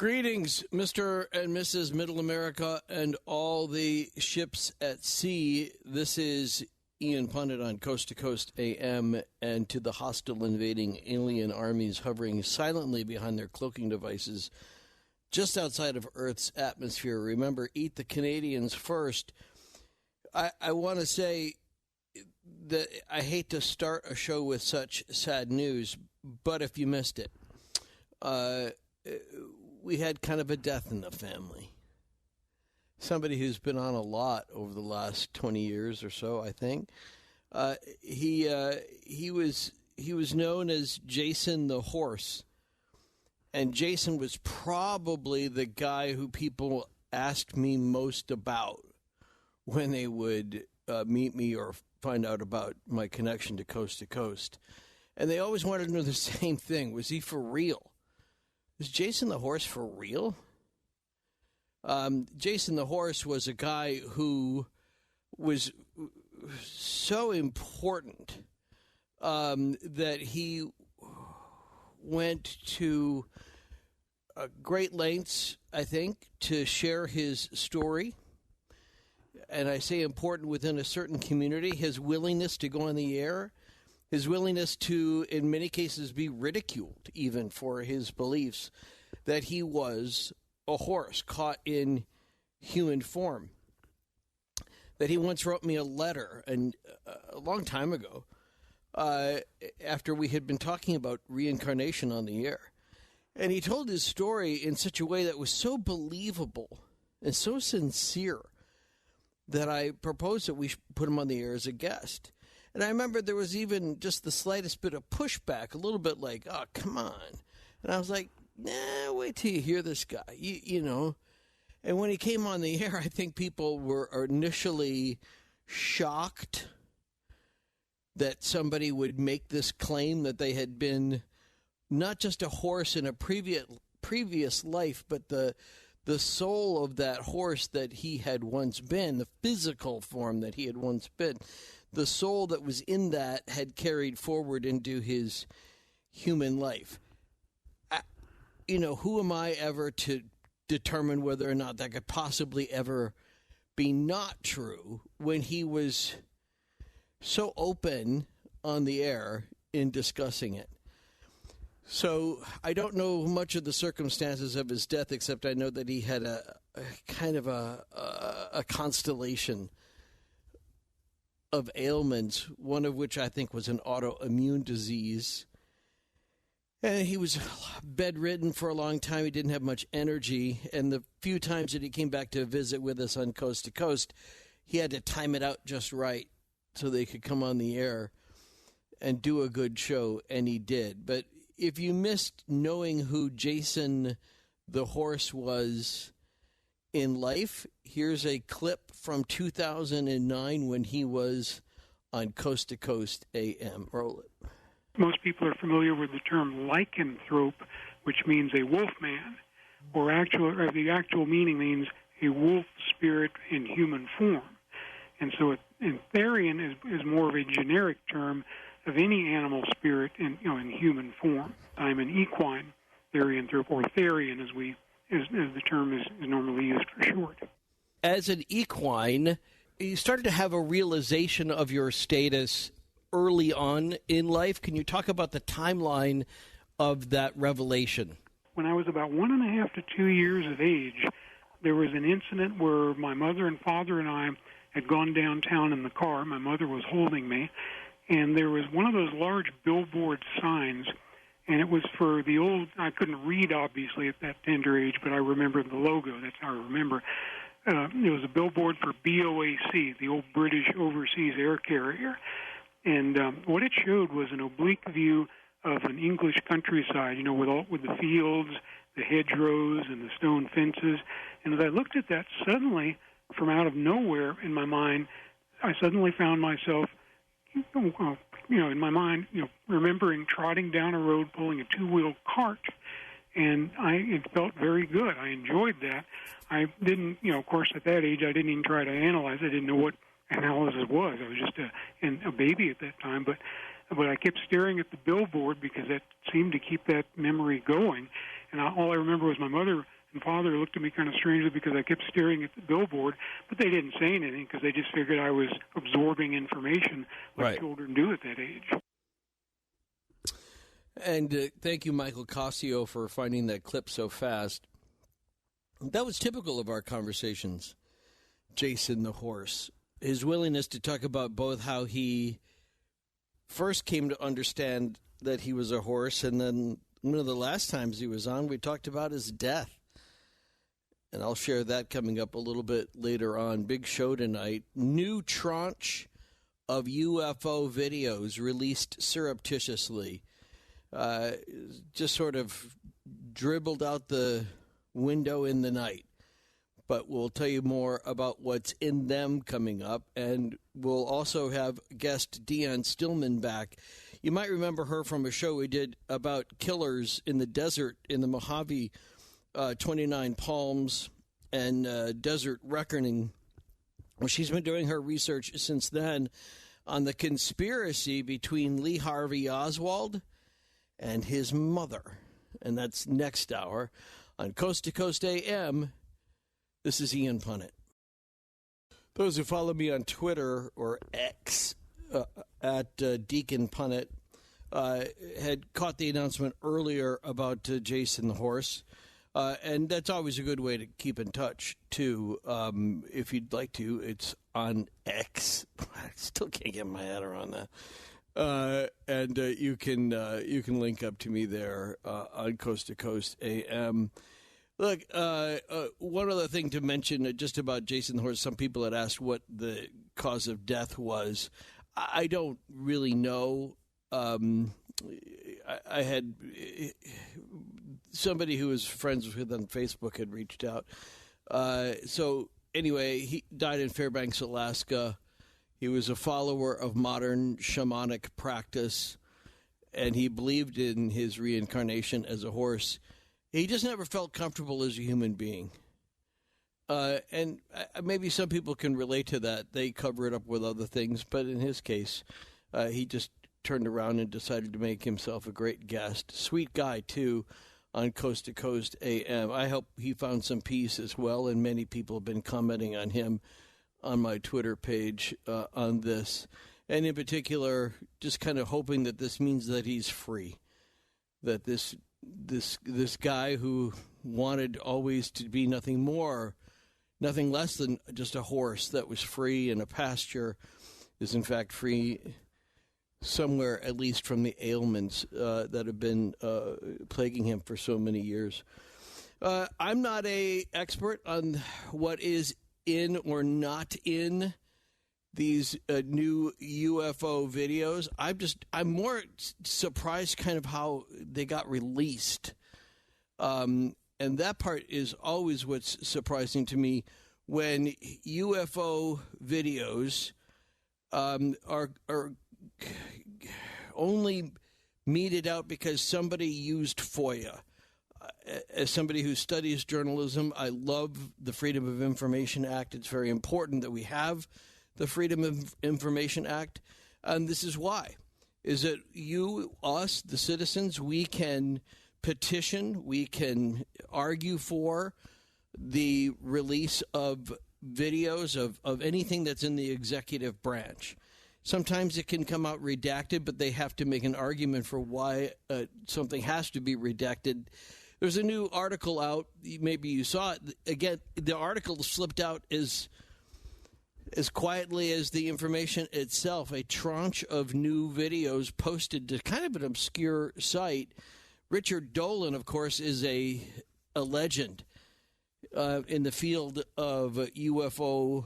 Greetings, Mr. and Mrs. Middle America and all the ships at sea. This is Ian Pundit on Coast to Coast AM, and to the hostile invading alien armies hovering silently behind their cloaking devices just outside of Earth's atmosphere. Remember, eat the Canadians first. I want to say that I hate to start a show with such sad news, but if you missed it, we had kind of a death in the family. Somebody who's been on a lot over the last 20 years or so, I think. He was known as Jason the Horse, and Jason was probably the guy who people asked me most about when they would meet me or find out about my connection to Coast. And they always wanted to know the same thing. Was he for real? Was Jason the Horse for real? Jason the Horse was a guy who was so important that he went to great lengths, I think, to share his story. And I say important within a certain community, his willingness to go on the air, his willingness to, in many cases, be ridiculed even for his beliefs that he was a horse caught in human form. That he once wrote me a letter, and a long time ago, after we had been talking about reincarnation on the air. And he told his story in such a way that was so believable and so sincere that I proposed that we should put him on the air as a guest. And I remember there was even just the slightest bit of pushback, a little bit like, oh, come on. And I was like, nah, wait till you hear this guy, you know. And when he came on the air, I think people were initially shocked that somebody would make this claim that they had been not just a horse in a previous life, but the soul of that horse that he had once been, the physical form that he had once been. The soul that was in that had carried forward into his human life. Who am I ever to determine whether or not that could possibly ever be not true when he was so open on the air in discussing it? So I don't know much of the circumstances of his death, except I know that he had a kind of a constellation of ailments, one of which I think was an autoimmune disease. And he was bedridden for a long time. He didn't have much energy. And the few times that he came back to visit with us on Coast to Coast, he had to time it out just right so they could come on the air and do a good show, and he did. But if you missed knowing who Jason the Horse was in life, here's a clip from 2009 when he was on Coast to Coast AM. Roll it. Most people are familiar with the term lycanthrope, which means a wolf man, or the actual meaning means a wolf spirit in human form. And so Therian is more of a generic term of any animal spirit in human form. I'm an equine therianthrope, or Therian as the term is normally used for short. As an equine, you started to have a realization of your status early on in life. Can you talk about the timeline of that revelation? When I was about 1.5 to 2 years of age, there was an incident where my mother and father and I had gone downtown in the car. My mother was holding me, and there was one of those large billboard signs, and it was for the old, I couldn't read obviously at that tender age, but I remember the logo. That's how I remember. It was a billboard for BOAC, the old British overseas air carrier. And what it showed was an oblique view of an English countryside, with the fields, the hedgerows, and the stone fences. And as I looked at that, suddenly, from out of nowhere in my mind, I suddenly found myself, in my mind, remembering trotting down a road pulling a two-wheel cart. And it felt very good. I enjoyed that. I didn't, of course, at that age, I didn't even try to analyze. I didn't know what analysis was. I was just a baby at that time. But I kept staring at the billboard because that seemed to keep that memory going. And all I remember was my mother and father looked at me kind of strangely because I kept staring at the billboard, but they didn't say anything because they just figured I was absorbing information like children do at that age. And thank you, Michael Cossio, for finding that clip so fast. That was typical of our conversations, Jason the horse. His willingness to talk about both how he first came to understand that he was a horse, and then one of the last times he was on, we talked about his death. And I'll share that coming up a little bit later on. Big show tonight. New tranche of UFO videos released surreptitiously. Just sort of dribbled out the window in the night. But we'll tell you more about what's in them coming up. And we'll also have guest Deanne Stillman back. You might remember her from a show we did about killers in the desert in the Mojave 29 Palms and Desert Reckoning. Well, she's been doing her research since then on the conspiracy between Lee Harvey Oswald and his mother. And that's next hour on Coast to Coast AM. This is Ian Punnett. Those who follow me on Twitter or X at Deacon Punnett had caught the announcement earlier about Jason the horse. And that's always a good way to keep in touch, too. If you'd like to, it's on X. I still can't get my head around that. And you can link up to me there on Coast to Coast AM. Look, one other thing to mention just about Jason the horse. Some people had asked what the cause of death was. I don't really know. I had somebody who was friends with on Facebook had reached out. So anyway, he died in Fairbanks, Alaska. He was a follower of modern shamanic practice, and he believed in his reincarnation as a horse. He just never felt comfortable as a human being. And maybe some people can relate to that. They cover it up with other things. But in his case, he just turned around and decided to make himself a great guest. Sweet guy, too, on Coast to Coast AM. I hope he found some peace as well. And many people have been commenting on him on my Twitter page on this. And in particular, just kind of hoping that this means that he's free. That this guy who wanted always to be nothing less than just a horse that was free in a pasture is in fact free somewhere, at least from the ailments that have been plaguing him for so many years. I'm not an expert on what is in or not in these new UFO videos. I'm more surprised kind of how they got released. And that part is always what's surprising to me when UFO videos are only meted out because somebody used FOIA. As somebody who studies journalism, I love the Freedom of Information Act. It's very important that we have the Freedom of Information Act. And this is why. Is that you, us, the citizens, we can petition, we can argue for the release of videos of anything that's in the executive branch. Sometimes it can come out redacted, but they have to make an argument for why something has to be redacted. There's a new article out. Maybe you saw it. Again, the article slipped out as quietly as the information itself. A tranche of new videos posted to kind of an obscure site. Richard Dolan, of course, is a legend in the field of UFO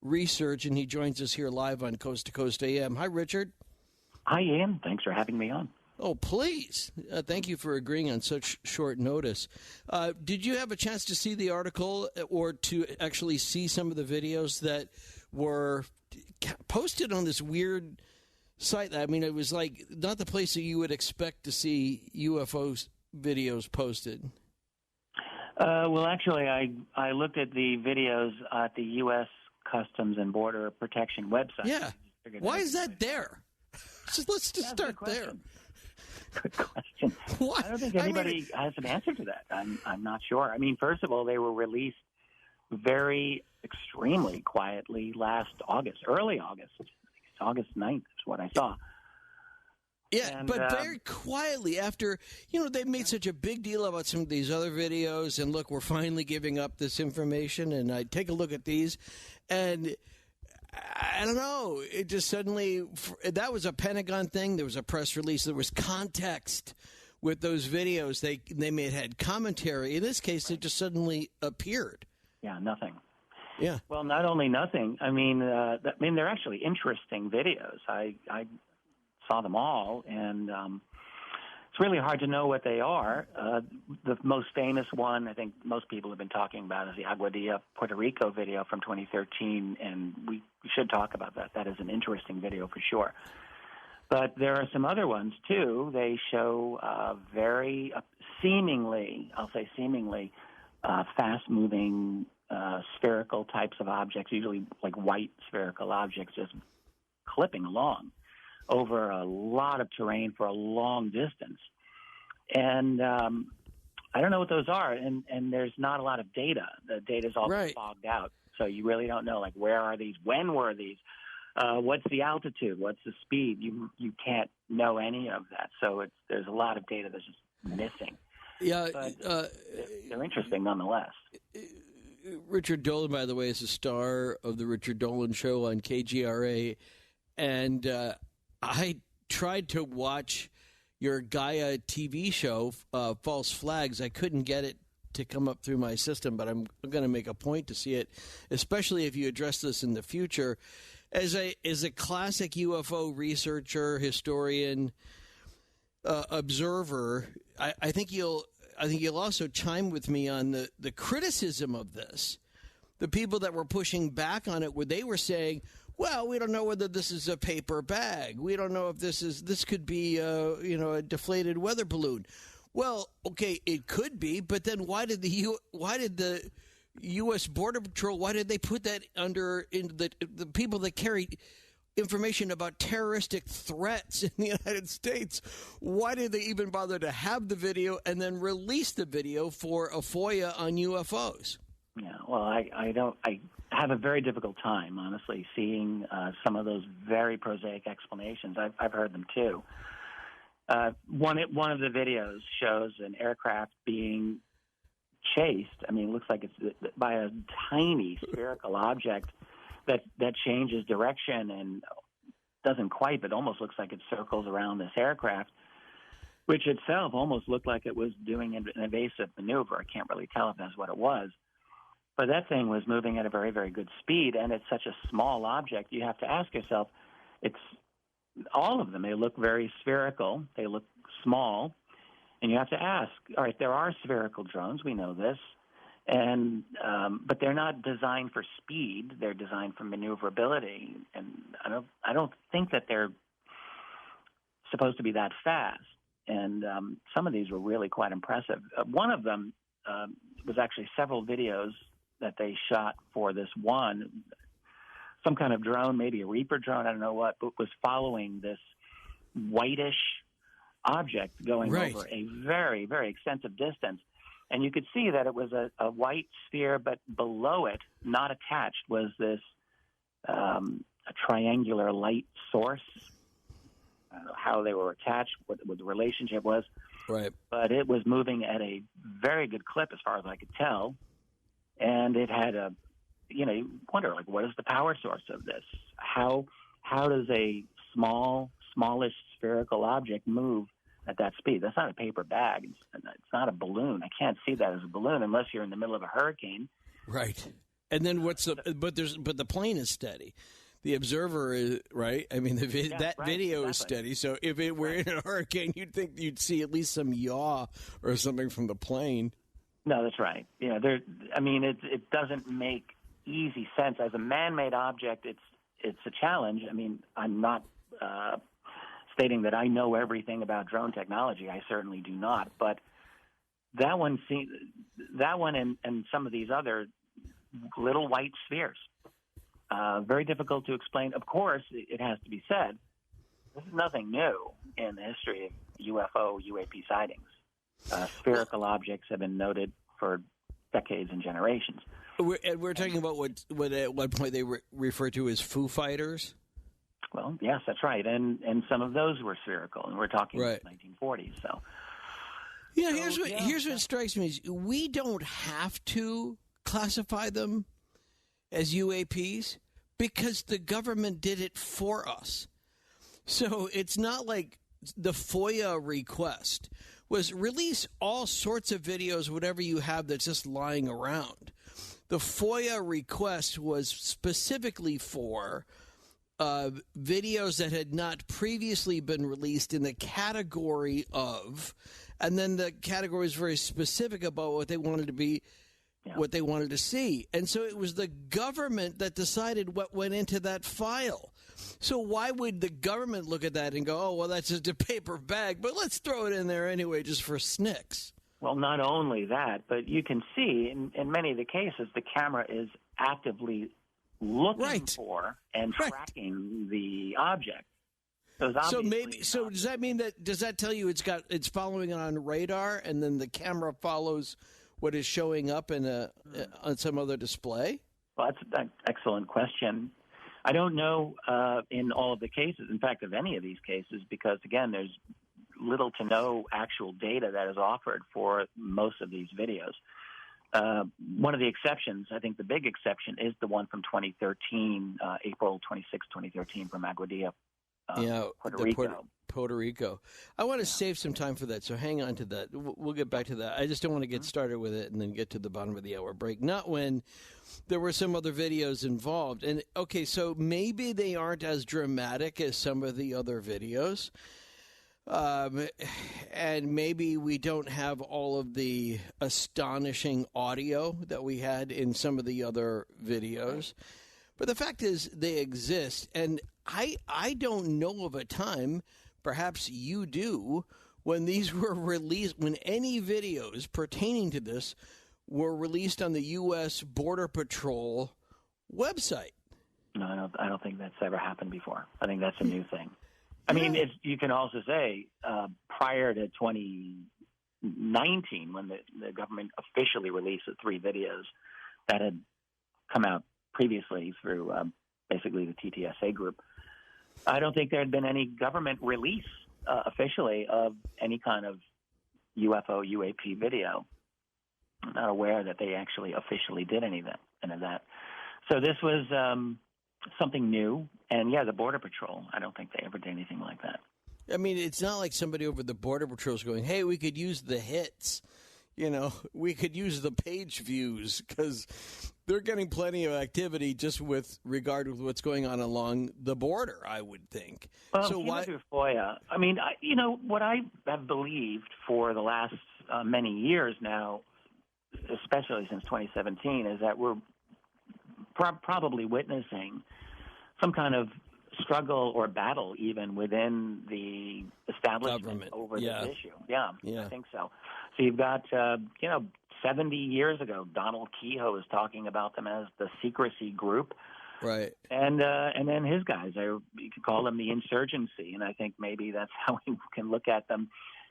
research, and he joins us here live on Coast to Coast AM. Hi, Richard. Hi, Ian. Thanks for having me on. Oh, please. Thank you for agreeing on such short notice. Did you have a chance to see the article or to actually see some of the videos that were posted on this weird site? I mean, it was like not the place that you would expect to see UFO videos posted. Well, actually, I looked at the videos at the U.S. Customs and Border Protection website. Yeah. Why is that there? Let's just start there. Good question. What? I don't think anybody has an answer to that. I'm not sure. I mean, first of all, they were released very extremely quietly last August, early August. I think it's August 9th is what I saw. Yeah, but very quietly after, they made such a big deal about some of these other videos, and look, we're finally giving up this information, and I take a look at these, and I don't know, it just suddenly, that was a Pentagon thing, there was a press release, there was context with those videos, they may have had commentary, in this case, it just suddenly appeared. Yeah, nothing. Yeah. Well, not only nothing, I mean, they're actually interesting videos. I saw them all, and it's really hard to know what they are. The most famous one, I think most people have been talking about, is the Aguadilla, Puerto Rico video from 2013, and we should talk about that. That is an interesting video for sure. But there are some other ones, too. They show very seemingly, fast-moving spherical types of objects, usually like white spherical objects, just clipping along over a lot of terrain for a long distance. And I don't know what those are, and there's not a lot of data. The data's all fogged out, so you really don't know, like, where are these? When were these? What's the altitude? What's the speed? You can't know any of that, so there's a lot of data that's just missing. Yeah, but they're interesting nonetheless. Richard Dolan, by the way, is a star of the Richard Dolan Show on KGRA, and I tried to watch your Gaia TV show, False Flags. I couldn't get it to come up through my system, but I'm going to make a point to see it, especially if you address this in the future. As a classic UFO researcher, historian, observer, I think you'll also chime with me on the criticism of this. The people that were pushing back on it, where they were saying, well, we don't know whether this is a paper bag. We don't know if this could be a deflated weather balloon. Well, okay, it could be, but then why did the U.S. Border Patrol, why did they put that under in the people that carry information about terroristic threats in the United States? Why did they even bother to have the video and then release the video for a FOIA on UFOs? Yeah, well, I have a very difficult time, honestly, seeing some of those very prosaic explanations. I've heard them too. One of the videos shows an aircraft being chased. I mean, it looks like it's by a tiny spherical object that changes direction and doesn't quite, but almost looks like it circles around this aircraft, which itself almost looked like it was doing an evasive maneuver. I can't really tell if that's what it was. But that thing was moving at a very, very good speed, and it's such a small object. You have to ask yourself, it's all of them. They look very spherical. They look small. And you have to ask, all right, there are spherical drones. We know this. And but they're not designed for speed. They're designed for maneuverability. And I don't think that they're supposed to be that fast. And some of these were really quite impressive. One of them was actually several videos that they shot for this one, some kind of drone, maybe a Reaper drone, I don't know what, but was following this whitish object going over a very, very extensive distance. And you could see that it was a white sphere, but below it, not attached, was this a triangular light source. I don't know how they were attached, what the relationship was. Right. But it was moving at a very good clip as far as I could tell. And it had you wonder, like, what is the power source of this? How does a smallish spherical object move at that speed? That's not a paper bag. It's not a balloon. I can't see that as a balloon unless you're in the middle of a hurricane. Right. And then but the plane is steady. The observer is right. I mean, video is steady. So if it were in a hurricane, you'd think you'd see at least some yaw or something from the plane. No, that's right. Yeah, it doesn't make easy sense as a man-made object. It's a challenge. I mean, I'm not stating that I know everything about drone technology. I certainly do not. But that one and some of these other little white spheres. Very difficult to explain. Of course, it has to be said, this is nothing new in the history of UFO, UAP sightings. Spherical objects have been noted for decades and generations. We're talking about what at one point they referred to as Foo Fighters? Well, yes, that's right. And some of those were spherical, and we're talking right. 1940s. So, here's what strikes me is we don't have to classify them as UAPs because the government did it for us. So it's not like the FOIA request was release all sorts of videos, whatever you have that's just lying around. The FOIA request was specifically for videos that had not previously been released in the category of, and then the category is very specific about what they wanted to be, what they wanted to see. And so it was the government that decided what went into that file. So why would the government look at that and go, oh, well, that's just a paper bag, but let's throw it in there anyway just for snicks? Well, not only that, but you can see in many of the cases the camera is actively looking for and tracking the object. So does that mean does that tell you it's following on radar and then the camera follows what is showing up on some other display? Well, that's an excellent question. I don't know in all of the cases, in fact, of any of these cases, because, again, there's little to no actual data that is offered for most of these videos. One of the exceptions, I think the big exception, is the one from 2013, April 26, 2013, from Aguadilla, Puerto Rico. I want to save some time for that, so hang on to that. We'll get back to that. I just don't want to get started with it and then get to the bottom of the hour break. Not when there were some other videos involved. And, okay, so maybe they aren't as dramatic as some of the other videos. And maybe we don't have all of the astonishing audio that we had in some of the other videos. But the fact is they exist. And I don't know of a time, perhaps you do, when these were released, when any videos pertaining to this were released on the U.S. Border Patrol website. No, I don't think that's ever happened before. I think that's a new thing. I mean, you can also say prior to 2019, when the government officially released the 3 videos that had come out previously through basically the TTSA group, I don't think there had been any government release officially of any kind of UFO, UAP video. I'm not aware that they actually officially did any of that. So this was something new. And, the Border Patrol, I don't think they ever did anything like that. I mean, it's not like somebody over the Border Patrol is going, hey, we could use the hits. We could use the page views because they're getting plenty of activity just with regard to what's going on along the border, I would think. Well, so why through FOIA? I mean, what I have believed for the last many years now, especially since 2017, is that we're probably witnessing some kind of struggle or battle even within the establishment government over this issue. Yeah, I think so. So you've got, 70 years ago, Donald Kehoe was talking about them as the secrecy group. Right. And then his guys, you could call them the insurgency, and I think maybe that's how we can look at them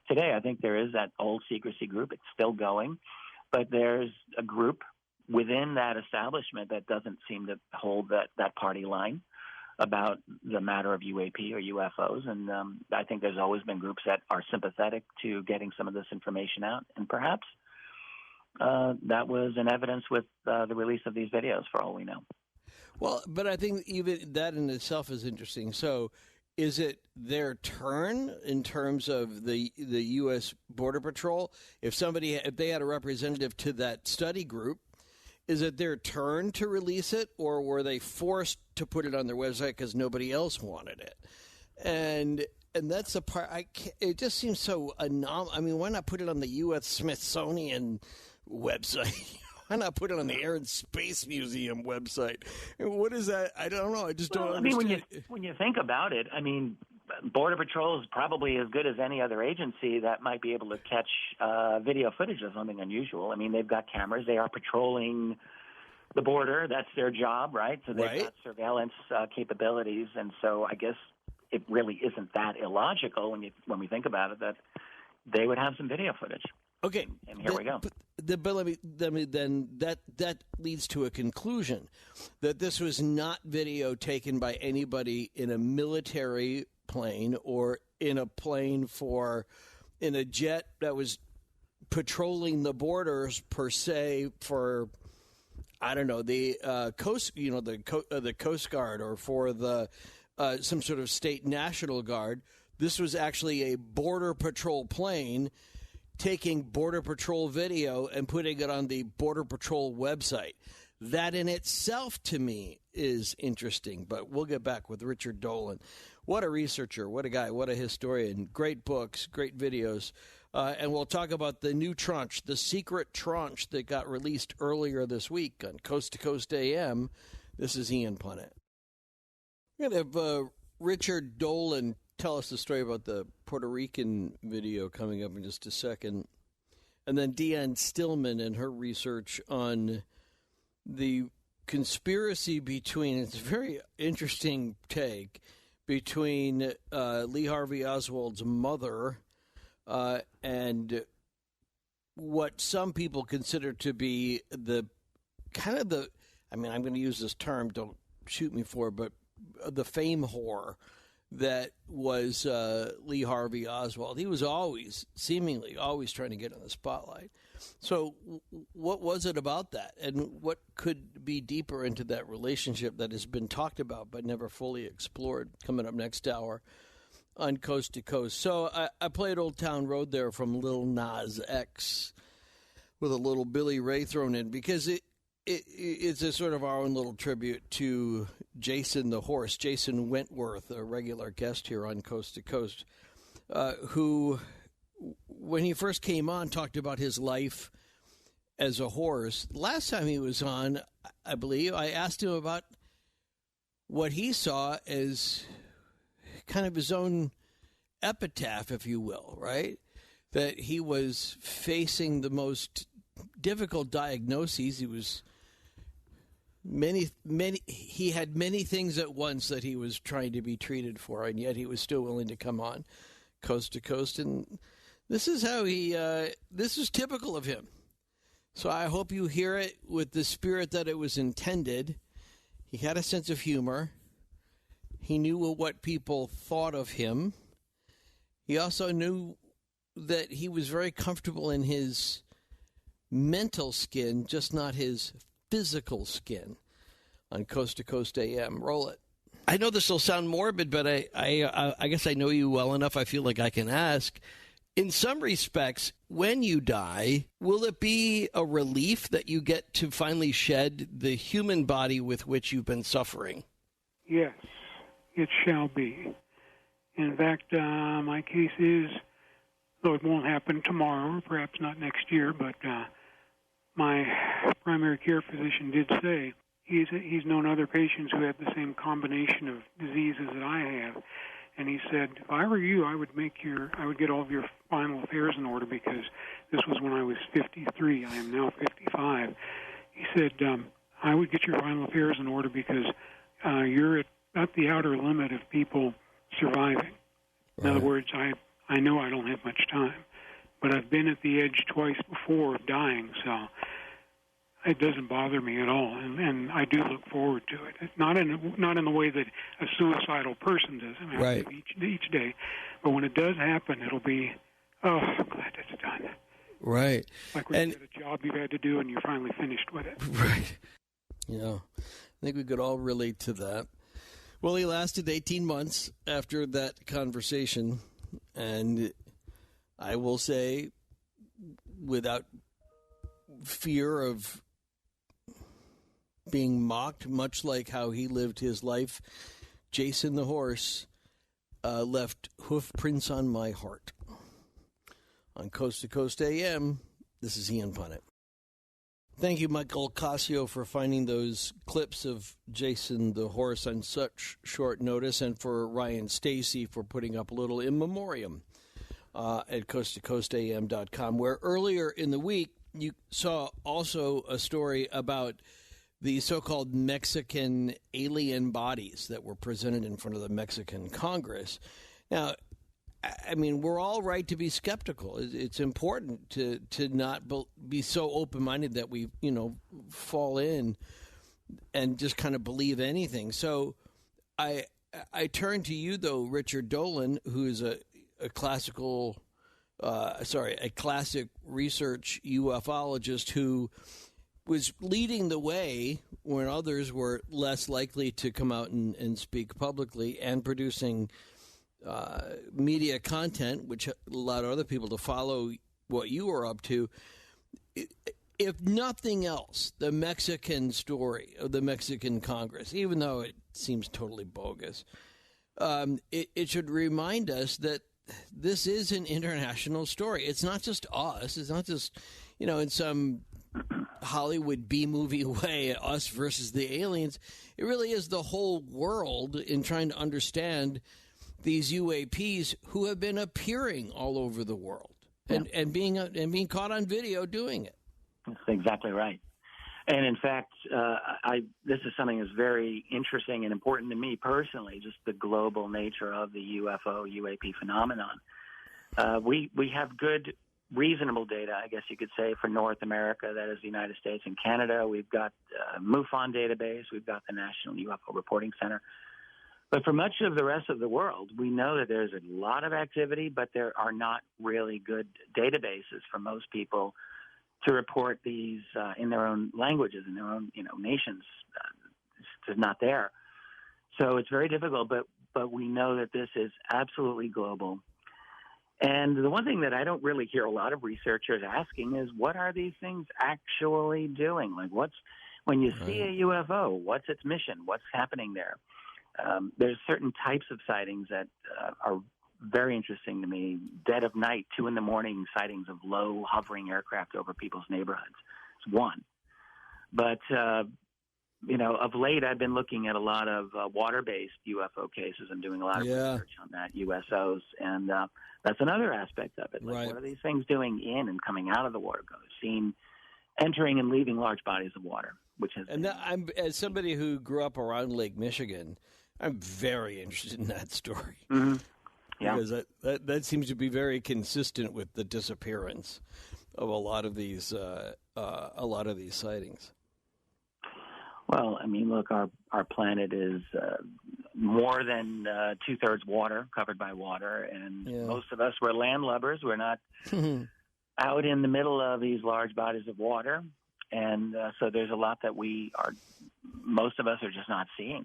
today. I think there is that old secrecy group. It's still going, but there's a group within that establishment that doesn't seem to hold that party line about the matter of UAP or UFOs. And I think there's always been groups that are sympathetic to getting some of this information out. And perhaps that was in evidence with the release of these videos, for all we know. Well, but I think even that in itself is interesting. So is it their turn in terms of the U.S. Border Patrol? If they had a representative to that study group, is it their turn to release it, or were they forced to put it on their website because nobody else wanted it? And that's the part. It just seems so anomalous. I mean, why not put it on the U.S. Smithsonian website? Why not put it on the Air and Space Museum website? And what is that? I don't know. I just don't understand. I mean, when you think about it, I mean, Border Patrol is probably as good as any other agency that might be able to catch video footage of something unusual. I mean, they've got cameras. They are patrolling the border. That's their job, right? So they've got surveillance capabilities. And so I guess it really isn't that illogical when we think about it that they would have some video footage. Okay, and here we go. But let me then that leads to a conclusion that this was not video taken by anybody in a military plane or in a plane in a jet that was patrolling the borders per se for, I don't know, the coast, the Coast Guard, or for the some sort of state national guard. This was actually a border patrol plane taking Border Patrol video and putting it on the Border Patrol website. That in itself, to me, is interesting. But we'll get back with Richard Dolan. What a researcher, what a guy, what a historian. Great books, great videos. And we'll talk about the new tranche, the secret tranche that got released earlier this week on Coast to Coast AM. This is Ian Punnett. We're going to have Richard Dolan tell us the story about the Puerto Rican video coming up in just a second. And then Deanne Stillman and her research on the conspiracy between, it's a very interesting take, between Lee Harvey Oswald's mother and what some people consider to be I'm going to use this term, don't shoot me for it, but the fame whore that was Lee Harvey Oswald. He was seemingly always trying to get in the spotlight. So what was it about that? And what could be deeper into that relationship that has been talked about but never fully explored? Coming up next hour on Coast to Coast. So I played Old Town Road there from Lil Nas X with a little Billy Ray thrown in because it's a sort of our own little tribute to Jason the Horse, Jason Wentworth, a regular guest here on Coast to Coast, who, when he first came on, talked about his life as a horse. Last time he was on, I believe, I asked him about what he saw as kind of his own epitaph, if you will, right? That he was facing the most difficult diagnoses. He was he had many things at once that he was trying to be treated for, and yet he was still willing to come on Coast to Coast. And this is how this is typical of him. So I hope you hear it with the spirit that it was intended. He had a sense of humor. He knew what people thought of him. He also knew that he was very comfortable in his mental skin, just not his physical skin. On Coast to Coast AM. Roll it. I know this will sound morbid, but I guess I know you well enough. I feel like I can ask. In some respects, when you die, will it be a relief that you get to finally shed the human body with which you've been suffering? Yes, it shall be. In fact, my case is, though it won't happen tomorrow, or perhaps not next year, but my primary care physician did say he's known other patients who had the same combination of diseases that I have, and he said, if I were you, I would get all of your final affairs in order, because this was when I was 53. I am now 55. He said, I would get your final affairs in order because you're at the outer limit of people surviving. In other words, I know I don't have much time, but I've been at the edge twice before of dying, so it doesn't bother me at all, and I do look forward to it. It's not in the way that a suicidal person does. I mean, right. I live each day, but when it does happen, it'll be, oh, I'm glad it's done. Right. Like when you had a job you've had to do and you're finally finished with it. Right. Yeah, I think we could all relate to that. Well, he lasted 18 months after that conversation, and I will say, without fear of being mocked, much like how he lived his life, Jason the Horse left hoof prints on my heart. On Coast to Coast AM, this is Ian Punnett. Thank you, Michael Cascio, for finding those clips of Jason the Horse on such short notice, and for Ryan Stacy for putting up a little in memoriam at coasttocoastam.com, where earlier in the week you saw also a story about the so-called Mexican alien bodies that were presented in front of the Mexican Congress. Now, I mean, we're all right to be skeptical. It's important to not be so open-minded that we, fall in and just kind of believe anything. So I turn to you, though, Richard Dolan, who is a classic research ufologist who was leading the way when others were less likely to come out and speak publicly, and producing media content, which allowed other people to follow what you were up to. If nothing else, the Mexican story of the Mexican Congress, even though it seems totally bogus, it should remind us that this is an international story. It's not just us. It's not just, in some Hollywood B-movie way, us versus the aliens. It really is the whole world in trying to understand these UAPs who have been appearing all over the world and being caught on video doing it. That's exactly right. And in fact, this is something that's very interesting and important to me personally, just the global nature of the UFO-UAP phenomenon. We have good, reasonable data, I guess you could say, for North America, that is the United States and Canada. We've got MUFON database. We've got the National UFO Reporting Center. But for much of the rest of the world, we know that there's a lot of activity, but there are not really good databases for most people to report these in their own languages, in their own nations. It's not there. So it's very difficult, but we know that this is absolutely global. And the one thing that I don't really hear a lot of researchers asking is, what are these things actually doing? Like, when you see a UFO, what's its mission? What's happening there? There's certain types of sightings that are very interesting to me. Dead of night, 2 a.m, sightings of low hovering aircraft over people's neighborhoods. It's one. But, of late I've been looking at a lot of water-based UFO cases. I'm doing a lot of research on that, USOs, and that's another aspect of it. Like, what are these things doing in and coming out of the water? Seen entering and leaving large bodies of water, which has I'm, as somebody who grew up around Lake Michigan, I'm very interested in that story. Mm-hmm. Yeah. Because that seems to be very consistent with the disappearance of a lot of these sightings. Well, I mean, look, our planet is more than 2/3 water, covered by water, and most of us, we're landlubbers. We're not out in the middle of these large bodies of water, and so there's a lot that most of us are just not seeing.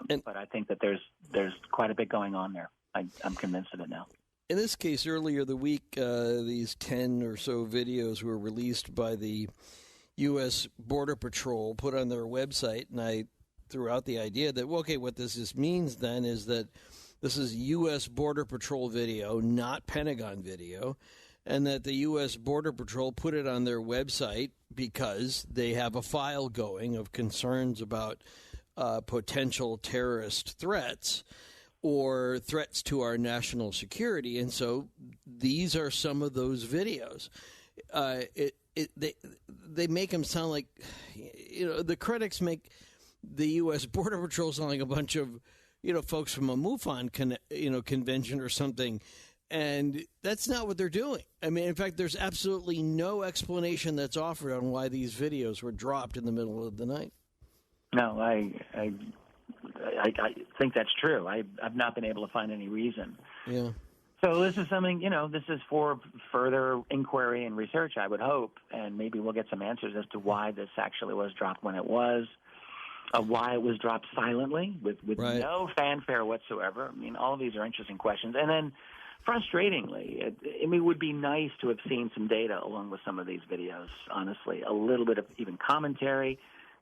But I think that there's quite a bit going on there. I'm convinced of it now. In this case, earlier the week, these 10 or so videos were released by the U.S. Border Patrol, put on their website, and I threw out the idea that, what this means then is that this is U.S. Border Patrol video, not Pentagon video, and that the U.S. Border Patrol put it on their website because they have a file going of concerns about potential terrorist threats or threats to our national security. And so these are some of those videos. They make them sound like, the critics make the U.S. Border Patrol sound like a bunch of, folks from a MUFON convention or something. And that's not what they're doing. I mean, in fact, there's absolutely no explanation that's offered on why these videos were dropped in the middle of the night. No, I think that's true. I've not been able to find any reason. Yeah. So this is something, this is for further inquiry and research, I would hope, and maybe we'll get some answers as to why this actually was dropped when it was, why it was dropped silently with no fanfare whatsoever. I mean, all of these are interesting questions. And then, frustratingly, it would be nice to have seen some data along with some of these videos, honestly, a little bit of even commentary.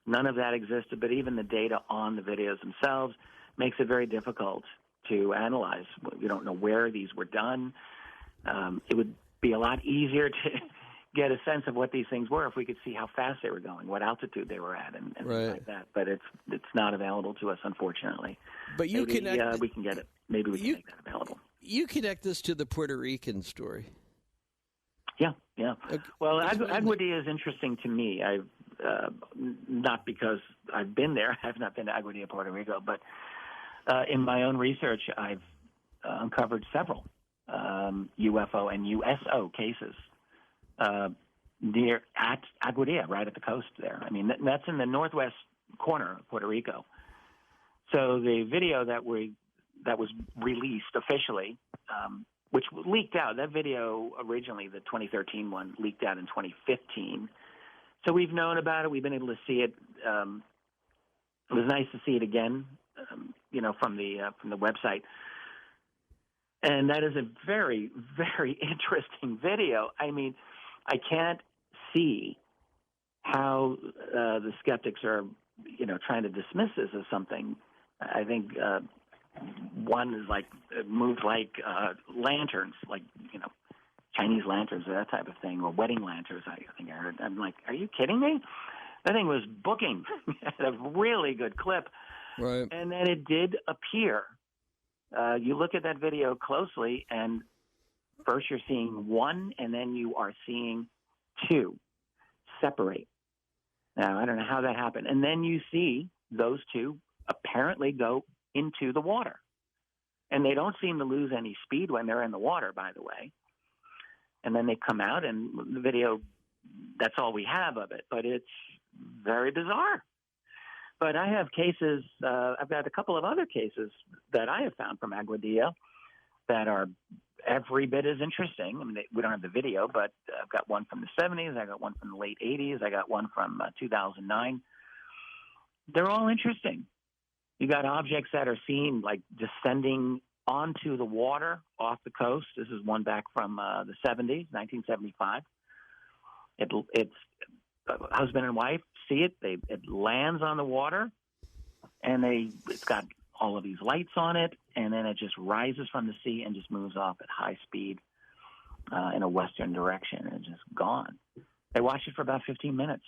None of that existed, but even the data on the videos themselves makes it very difficult to analyze. We don't know where these were done. It would be a lot easier to get a sense of what these things were if we could see how fast they were going, what altitude they were at, and things like that. But it's not available to us, unfortunately. But we can get it. Maybe we can make that available. You connect this to the Puerto Rican story. Yeah. Okay. Well, Aguadilla is interesting to me. not because I've been there. I've not been to Aguadilla, Puerto Rico, but in my own research, I've uncovered several UFO and USO cases near at Aguadilla, right at the coast there. I mean, that's in the northwest corner of Puerto Rico. So the video that was released officially, which leaked out, that video originally, the 2013 one, leaked out in 2015. So we've known about it. We've been able to see it. It was nice to see it again, from the website. And that is a very, very interesting video. I mean, I can't see how the skeptics are, trying to dismiss this as something. I think one is moved like lanterns, Chinese lanterns or that type of thing, or wedding lanterns. I think I heard. I'm like, are you kidding me? That thing was booking at a really good clip. Right. And then it did appear. You look at that video closely, and first you're seeing one, and then you are seeing two separate. Now, I don't know how that happened. And then you see those two apparently go into the water. And they don't seem to lose any speed when they're in the water, by the way. And then they come out, and the video, that's all we have of it. But it's very bizarre. But I have cases, I've got a couple of other cases that I have found from Aguadilla that are every bit as interesting. I mean, we don't have the video, but I've got one from the 70s. I got one from the late 80s. I got one from 2009. They're all interesting. You got objects that are seen descending onto the water off the coast. This is one back from the 70s, 1975. It's husband and wife see it. It lands on the water, and it's got all of these lights on it, and then it just rises from the sea and just moves off at high speed in a western direction, and it's just gone. They watched it for about 15 minutes.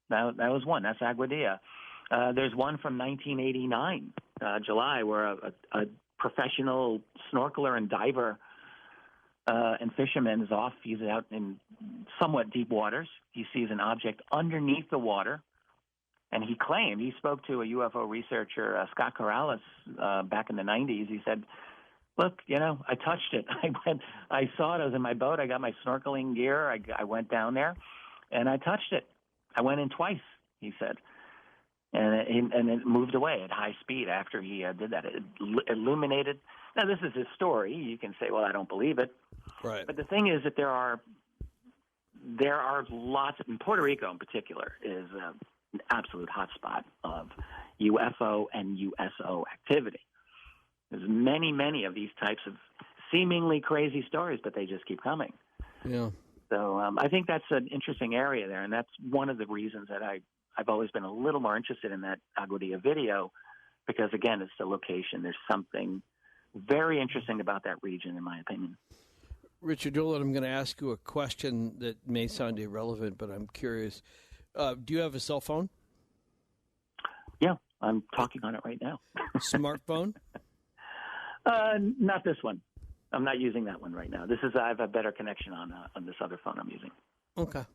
That was one. That's Aguadilla. There's one from 1989, July, where a professional snorkeler and diver and fisherman is off. He's out in somewhat deep waters. He sees an object underneath the water, and he spoke to a UFO researcher, Scott Corrales, back in the 90s. He said, look, I touched it. I saw it. I was in my boat. I got my snorkeling gear. I went down there, and I touched it. I went in twice, he said. And it moved away at high speed after he did that. It illuminated. Now, this is his story. You can say, well, I don't believe it. Right. But the thing is that there are lots, in Puerto Rico in particular, is an absolute hotspot of UFO and USO activity. There's many, many of these types of seemingly crazy stories, but they just keep coming. Yeah. So I think that's an interesting area there, and that's one of the reasons that I've always been a little more interested in that Aguadilla video because, again, it's the location. There's something very interesting about that region, in my opinion. Richard Doolin, I'm going to ask you a question that may sound irrelevant, but I'm curious. Do you have a cell phone? Yeah, I'm talking on it right now. Smartphone? Not this one. I'm not using that one right now. I have a better connection on this other phone I'm using. Okay.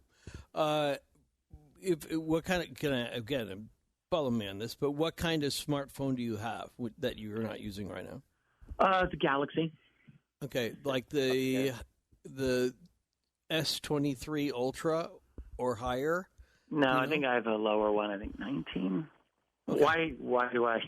Follow me on this, but what kind of smartphone do you have that you're not using right now? It's a Galaxy. Okay, like the S23 Ultra or higher? No, I think I have a lower one. I think 19. Okay. Why do I?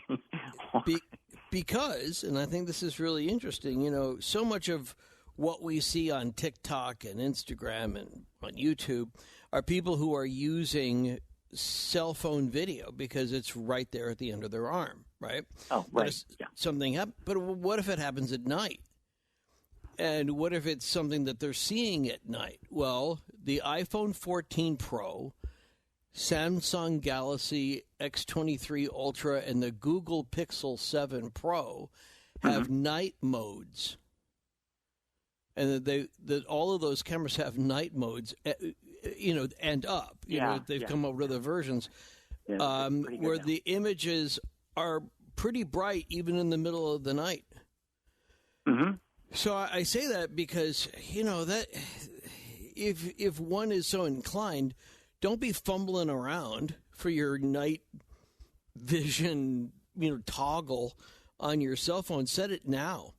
Because, and I think this is really interesting, so much of what we see on TikTok and Instagram and on YouTube are people who are using cell phone video because it's right there at the end of their arm, right? Oh, right. Yeah. Something happens, but what if it happens at night? And what if it's something that they're seeing at night? Well, the iPhone 14 Pro, Samsung Galaxy X23 Ultra, and the Google Pixel 7 Pro have night modes. And all of those cameras have night modes, and up. They've come up with other versions where the images are pretty bright even in the middle of the night. Mm-hmm. So I say that because, that if one is so inclined don't be fumbling around for your night vision, toggle on your cell phone. Set it now,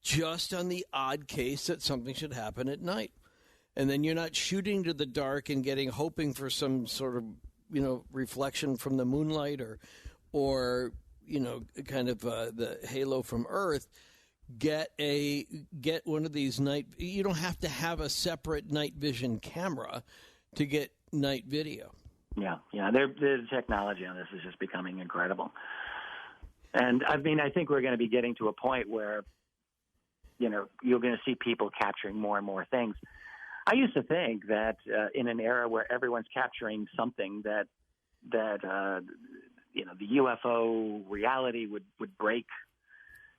just on the odd case that something should happen at night. And then you're not shooting to the dark and hoping for some sort of, reflection from the moonlight or kind of the halo from Earth. Get one of these night. You don't have to have a separate night vision camera to get night video. Yeah. The technology on this is just becoming incredible. And I think we're going to be getting to a point where, you're going to see people capturing more and more things. I used to think that in an era where everyone's capturing something that the UFO reality would break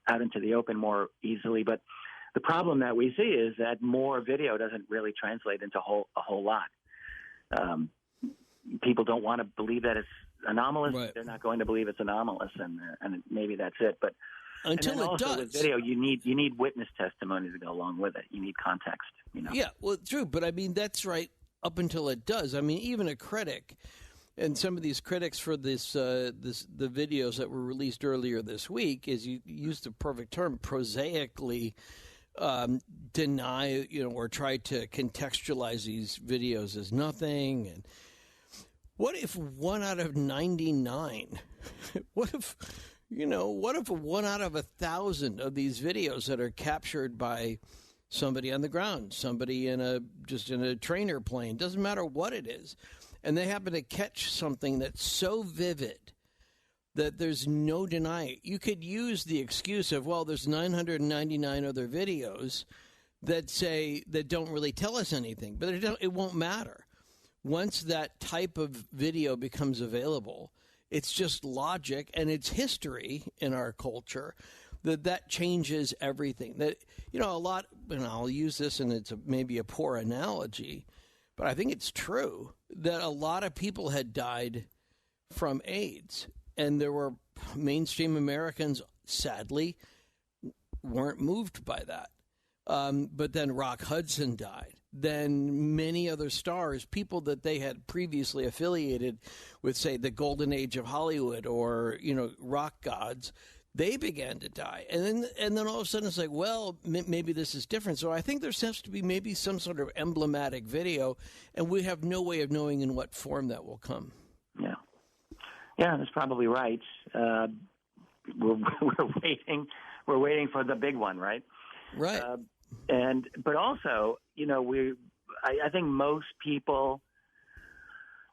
out into the open more easily. But the problem that we see is that more video doesn't really translate into a whole lot. People don't want to believe that it's anomalous. Right. They're not going to believe it's anomalous, and maybe that's it. But until it does, with video, you need witness testimony to go along with it. You need context. Yeah, well, true, but that's right up until it does. Even a critic, and some of these critics for the videos that were released earlier this week, is you used the perfect term, prosaically deny, or try to contextualize these videos as nothing. And what if 1 out of 99? What if 1 out of 1,000 of these videos that are captured by somebody on the ground, somebody in a trainer plane, doesn't matter what it is, and they happen to catch something that's so vivid that there's no denying it. You could use the excuse of, well, there's 999 other videos that don't really tell us anything, but it won't matter. Once that type of video becomes available, it's just logic and it's history in our culture that changes everything. That, a lot, and I'll use this, and it's maybe a poor analogy, but I think it's true that a lot of people had died from AIDS, and there were mainstream Americans, sadly, weren't moved by that. But then Rock Hudson died. Then many other stars, people that they had previously affiliated with, say, the golden age of Hollywood or, rock gods, they began to die. And then all of a sudden it's like, well, maybe this is different. So I think there has to be maybe some sort of emblematic video, and we have no way of knowing in what form that will come. Yeah. Yeah, that's probably right. We're waiting. We're waiting for the big one, right? Right. But also, I think most people,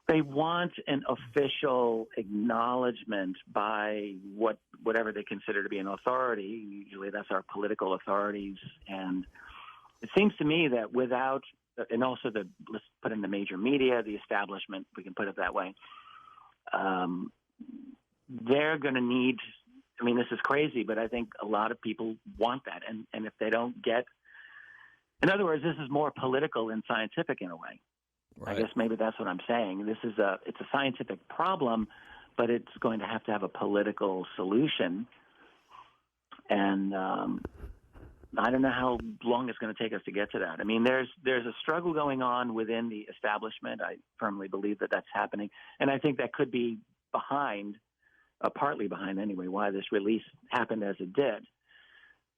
they want an official acknowledgement by whatever they consider to be an authority. Usually that's our political authorities. And it seems to me that without, and also let's put in the major media, the establishment, we can put it that way, they're going to need, this is crazy, but I think a lot of people want that. And if they don't get, in other words, this is more political than scientific in a way. Right. I guess maybe that's what I'm saying. It's a scientific problem, but it's going to have a political solution. And I don't know how long it's going to take us to get to that. There's a struggle going on within the establishment. I firmly believe that that's happening. And I think that could be partly behind anyway, why this release happened as it did.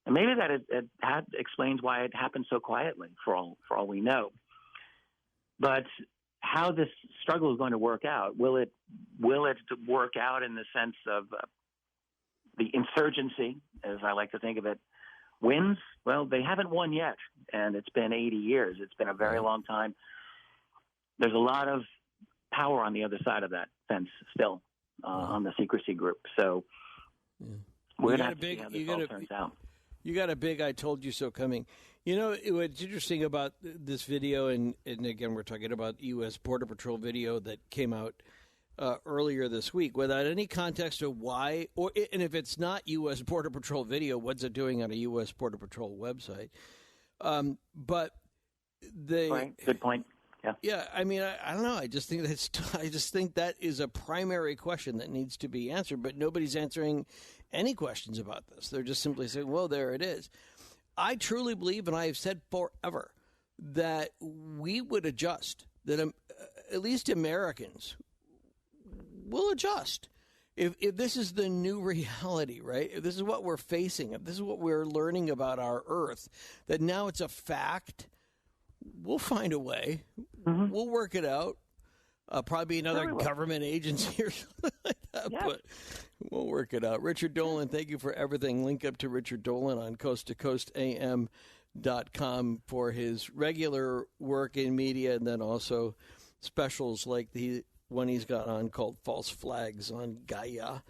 And maybe that it explains why it happened so quietly, for all we know. But how this struggle is going to work out, will it work out in the sense of the insurgency, as I like to think of it, wins? Well, they haven't won yet, and it's been 80 years. It's been a very long time. There's a lot of power on the other side of that fence still on the secrecy group. So we're going to have to see how this all turns out. You got a big "I told you so" coming. What's interesting about this video, and again, we're talking about U.S. Border Patrol video that came out earlier this week, without any context of why, and if it's not U.S. Border Patrol video, what's it doing on a U.S. Border Patrol website? But right. Good point. Yeah. Yeah. I don't know. I just think that is a primary question that needs to be answered, but nobody's answering any questions about this. They're just simply saying, well, there it is. I truly believe, and I have said forever, that we would adjust, that at least Americans will adjust. If this is the new reality, right? If this is what we're facing, if this is what we're learning about our Earth, that now it's a fact, we'll find a way. Mm-hmm. We'll work it out. Probably another government agency or something like that, but we'll work it out. Richard Dolan, thank you for everything. Link up to Richard Dolan on coasttocoastam.com for his regular work in media, and then also specials like the one he's got on called False Flags on Gaia.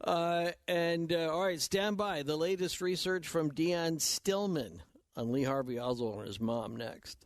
All right, stand by. The latest research from Dion Stillman on Lee Harvey Oswald and his mom next.